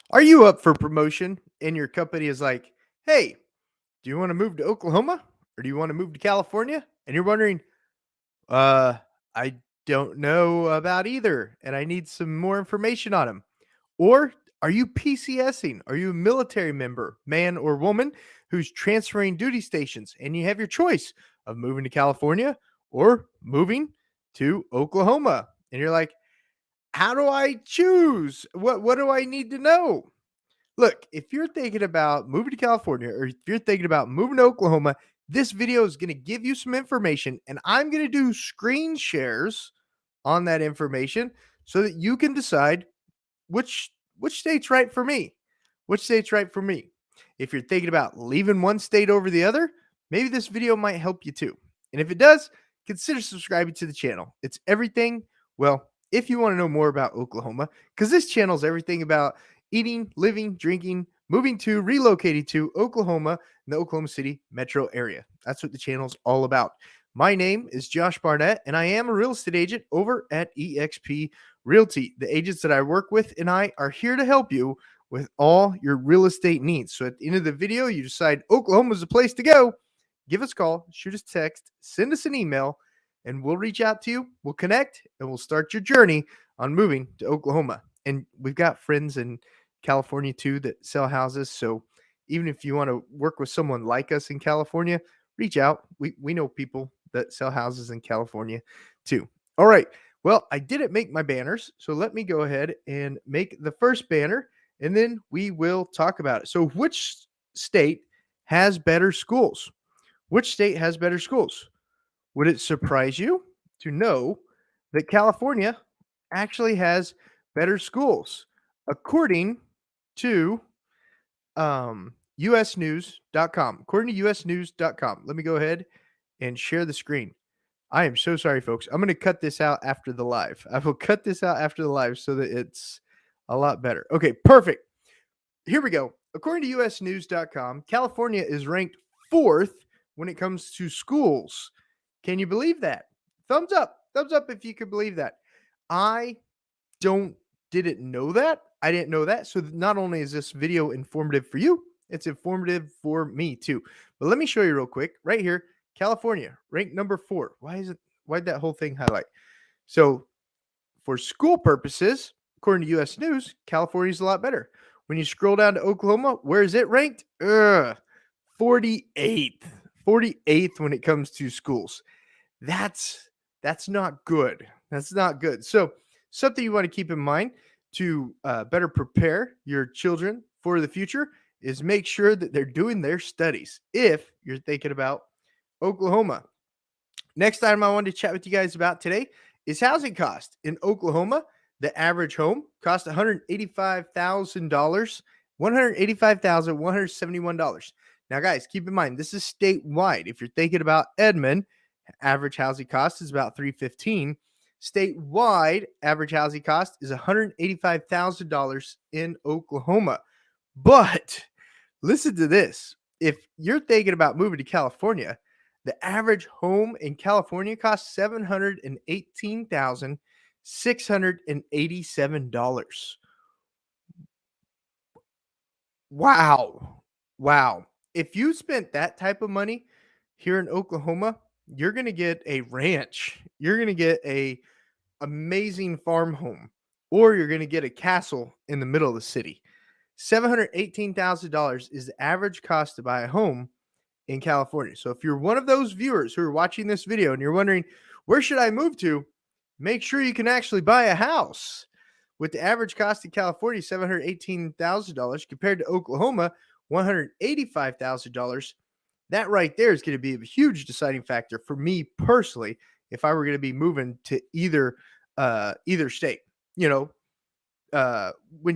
Are you up for promotion and your company is like, hey, do you want to move to Oklahoma or do you want to move to California? And you're wondering, uh, I don't know about either and I need some more information on them. Or are you PCSing? Are you a military member, man or woman, who's transferring duty stations and you have your choice of moving to California or moving to Oklahoma? And you're like, how do I choose? What do I need to know? Look, if you're thinking about moving to California or if you're thinking about moving to Oklahoma, this video is going to give you some information and I'm going to do screen shares on that information so that you can decide which state's right for me. Which state's right for me? If you're thinking about leaving one state over the other, maybe this video might help you too. And if it does, consider subscribing to the channel. It's everything, well, if you want to know more about Oklahoma, because this channel is everything about eating, living, drinking, moving to, relocating to Oklahoma, in the Oklahoma City metro area. That's what the channel's all about. My name is Josh Barnett, and I am a real estate agent over at eXp Realty. The agents that I work with and I are here to help you with all your real estate needs. So at the end of the video, you decide Oklahoma is the place to go. Give us a call, shoot us a text, send us an email, and we'll reach out to you. We'll connect and we'll start your journey on moving to Oklahoma. And we've got friends in California too that sell houses. So even if you want to work with someone like us in California, reach out. We know people that sell houses in California too. All right. Well, I didn't make my banners, so let me go ahead and make the first banner, and then we will talk about it. So, which state has better schools? Which state has better schools? Would it surprise you to know that California actually has better schools? According to usnews.com. According to usnews.com. Let me go ahead and share the screen. I am so sorry, folks. I'm going to cut this out after the live. I will cut this out after the live so that it's a lot better. Okay, perfect. Here we go. According to usnews.com, California is ranked fourth when it comes to schools. Can you believe that? Thumbs up. Thumbs up if you could believe that. I don't didn't know that. I didn't know that. So not only is this video informative for you, it's informative for me too. But let me show you real quick right here. California ranked number 4. Why'd that whole thing highlight? So for school purposes, according to US News, California's a lot better. When you scroll down to Oklahoma, where is it ranked? 48th. 48th when it comes to schools. That's not good. That's not good. So something you want to keep in mind to better prepare your children for the future is make sure that they're doing their studies if you're thinking about Oklahoma. Next item I wanted to chat with you guys about today is housing cost. In Oklahoma, the average home costs $185,000, $185,171. Now, guys, keep in mind, this is statewide. If you're thinking about Edmond, average housing cost is about $315. Statewide, average housing cost is $185,000 in Oklahoma. But listen to this. If you're thinking about moving to California, the average home in California costs $718,687. Wow. Wow. If you spent that type of money here in Oklahoma, you're going to get a ranch. You're going to get a amazing farm home, or you're going to get a castle in the middle of the city. $718,000 is the average cost to buy a home in California. So if you're one of those viewers who are watching this video and you're wondering, where should I move to? Make sure you can actually buy a house. With the average cost in California, $718,000 compared to Oklahoma, $185,000. That right there is going to be a huge deciding factor for me personally if I were going to be moving to either state. When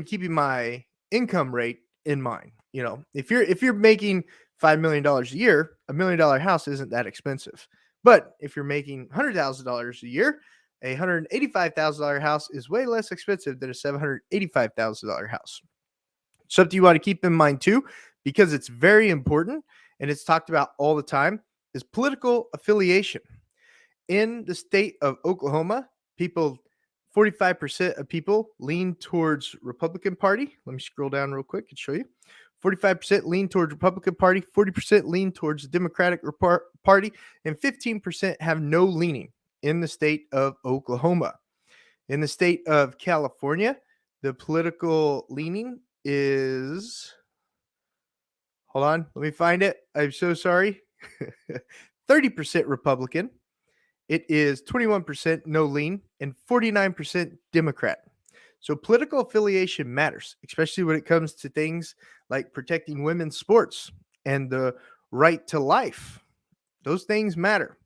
keeping my income rate in mind. If you're making $5 million a year, $1 million house isn't that expensive. But if you're making $100,000 a year, a $185,000 house is way less expensive than a $785,000 house. Something you want to keep in mind too, because it's very important and it's talked about all the time, is political affiliation. In the state of Oklahoma, people 45% of people lean towards Republican Party. Let me scroll down real quick and show you. 45% lean towards Republican Party, 40% lean towards the Democratic Party, and 15% have no leaning in the state of Oklahoma. In the state of California, the political leaning is, hold on, let me find it. I'm so sorry. 30% Republican. It is 21% no lean and 49% Democrat. So political affiliation matters, especially when it comes to things like protecting women's sports and the right to life. Those things matter.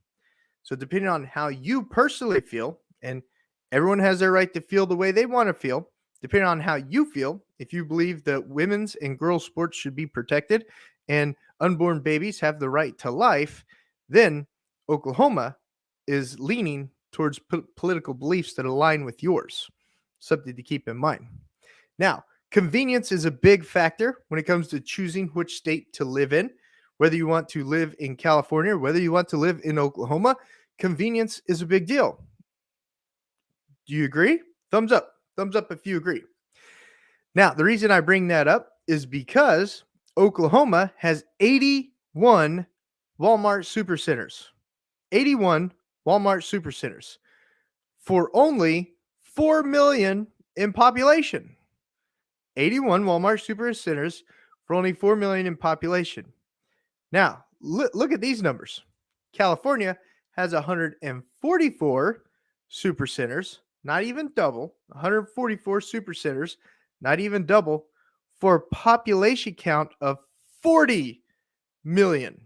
So depending on how you personally feel, and everyone has their right to feel the way they want to feel, depending on how you feel, if you believe that women's and girls' sports should be protected and unborn babies have the right to life, then Oklahoma is leaning towards political beliefs that align with yours. Something to keep in mind. Now, convenience is a big factor when it comes to choosing which state to live in. Whether you want to live in California or whether you want to live in Oklahoma, convenience is a big deal. Do you agree? Thumbs up. Thumbs up if you agree. Now, the reason I bring that up is because Oklahoma has 81 Walmart supercenters. 81 Walmart supercenters for only 4 million in population. 81 Walmart supercenters for only 4 million in population. Now, look at these numbers. California has 144 supercenters, not even double, 144 supercenters, not even double, for a population count of 40 million.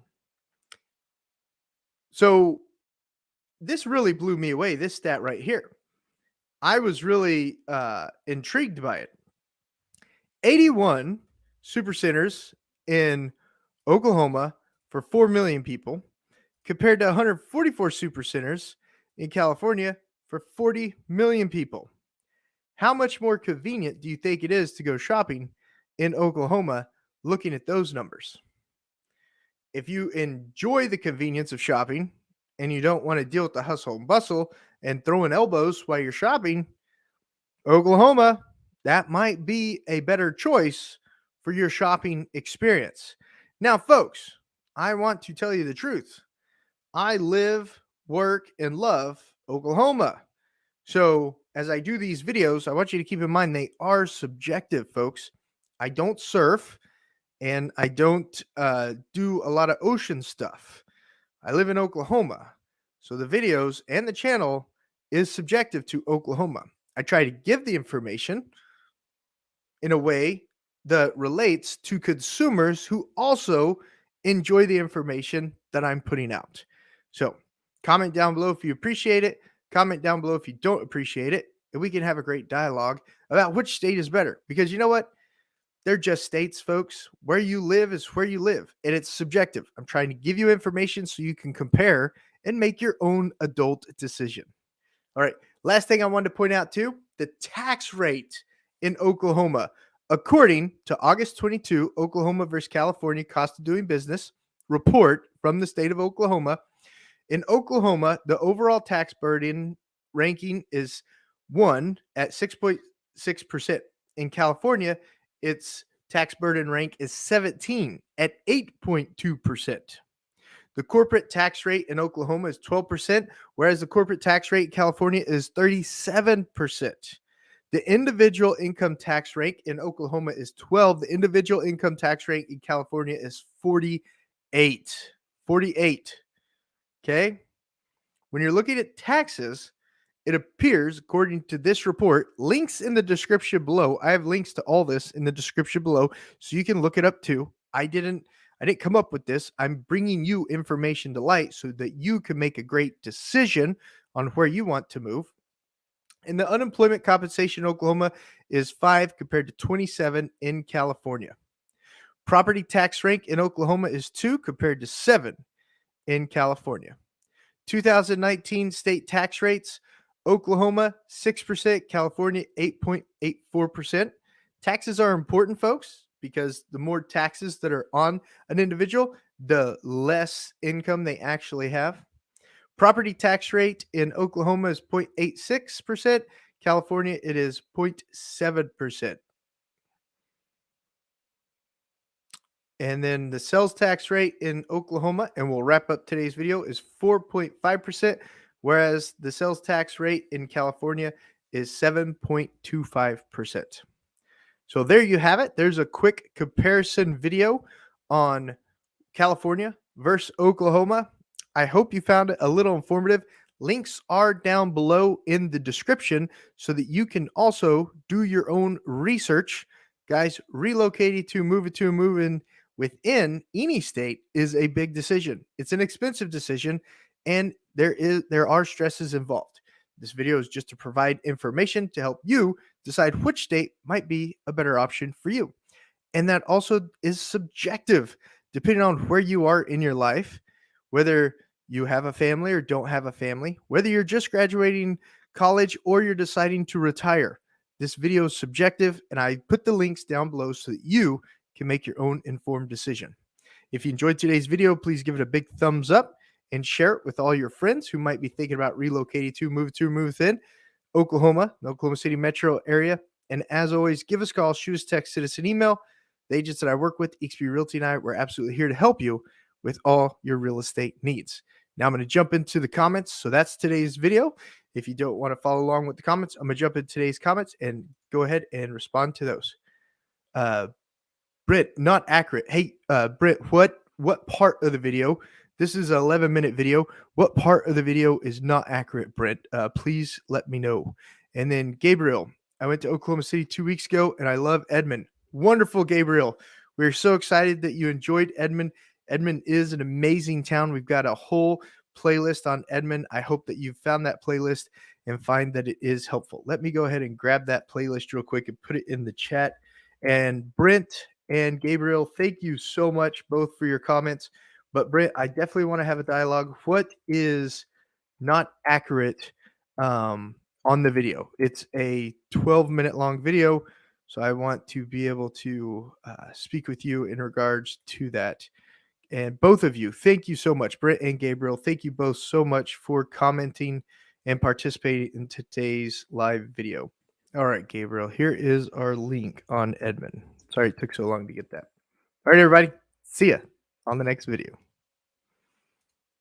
So this really blew me away, this stat right here. I was really intrigued by it. 81 supercenters in Oklahoma for 4 million people compared to 144 supercenters in California for 40 million people. How much more convenient do you think it is to go shopping in Oklahoma looking at those numbers? If you enjoy the convenience of shopping and you don't want to deal with the hustle and bustle and throwing elbows while you're shopping, Oklahoma, that might be a better choice for your shopping experience. Now, folks, I want to tell you the truth. I live, work, and love Oklahoma. So as I do these videos, I want you to keep in mind they are subjective, folks. I don't surf and I don't do a lot of ocean stuff. I live in Oklahoma. So the videos and the channel is subjective to Oklahoma. I try to give the information in a way that relates to consumers who also enjoy the information that I'm putting out. So comment down below if you appreciate it. Comment down below if you don't appreciate it. And we can have a great dialogue about which state is better. Because you know what? They're just states, folks. Where you live is where you live. And it's subjective. I'm trying to give you information so you can compare and make your own adult decision. All right. Last thing I wanted to point out too, the tax rate in Oklahoma. According to August 22, Oklahoma versus California cost of doing business report from the state of Oklahoma. In Oklahoma, the overall tax burden ranking is 1 at 6.6%. In California, its tax burden rank is 17 at 8.2%. The corporate tax rate in Oklahoma is 12%, whereas the corporate tax rate in California is 37%. The individual income tax rate in Oklahoma is 12. The individual income tax rate in California is 48. 48. Okay? When you're looking at taxes, it appears, according to this report, links in the description below. I have links to all this in the description below, so you can look it up too. I didn't come up with this. I'm bringing you information to light so that you can make a great decision on where you want to move. And the unemployment compensation in Oklahoma is 5 compared to 27 in California. Property tax rank in Oklahoma is 2 compared to 7 in California. 2019 state tax rates, Oklahoma 6%, California 8.84%. Taxes are important, folks, because the more taxes that are on an individual, the less income they actually have. Property tax rate in Oklahoma is 0.86%, California, it is 0.7%. And then the sales tax rate in Oklahoma, and we'll wrap up today's video, is 4.5%, whereas the sales tax rate in California is 7.25%. So there you have it. There's a quick comparison video on California versus Oklahoma. I hope you found it a little informative. Links are down below in the description so that you can also do your own research. Guys, relocating to moving within any state is a big decision. It's an expensive decision and there are stresses involved. This video is just to provide information to help you decide which state might be a better option for you. And that also is subjective depending on where you are in your life, whether you have a family or don't have a family, whether you're just graduating college or you're deciding to retire. This video is subjective, and I put the links down below so that you can make your own informed decision. If you enjoyed today's video, please give it a big thumbs up and share it with all your friends who might be thinking about relocating to move within Oklahoma, the Oklahoma City metro area. And as always, give us a call, shoot us a text, send us an email. The agents that I work with, XP Realty and I, we're absolutely here to help you with all your real estate needs. Now I'm going to jump into the comments. So that's today's video. If you don't want to follow along with the comments, I'm going to jump into today's comments and go ahead and respond to those. Britt, not accurate. Hey, Britt, what part of the video? This is an 11-minute video. What part of the video is not accurate, Brent? Please let me know. And then Gabriel, I went to Oklahoma City 2 weeks ago, and I love Edmond. Wonderful, Gabriel. We're so excited that you enjoyed Edmond. Edmond is an amazing town. We've got a whole playlist on Edmond. I hope that you've found that playlist and find that it is helpful. Let me go ahead and grab that playlist real quick and put it in the chat. And Brent and Gabriel, thank you so much both for your comments. But Brent, I definitely want to have a dialogue. What is not accurate on the video? It's a 12-minute long video, so I want to be able to speak with you in regards to that. And both of you, thank you so much. Brent and Gabriel, thank you both so much for commenting and participating in today's live video. All right, Gabriel, here is our link on Edmond. Sorry it took so long to get that. All right, everybody. See ya on the next video.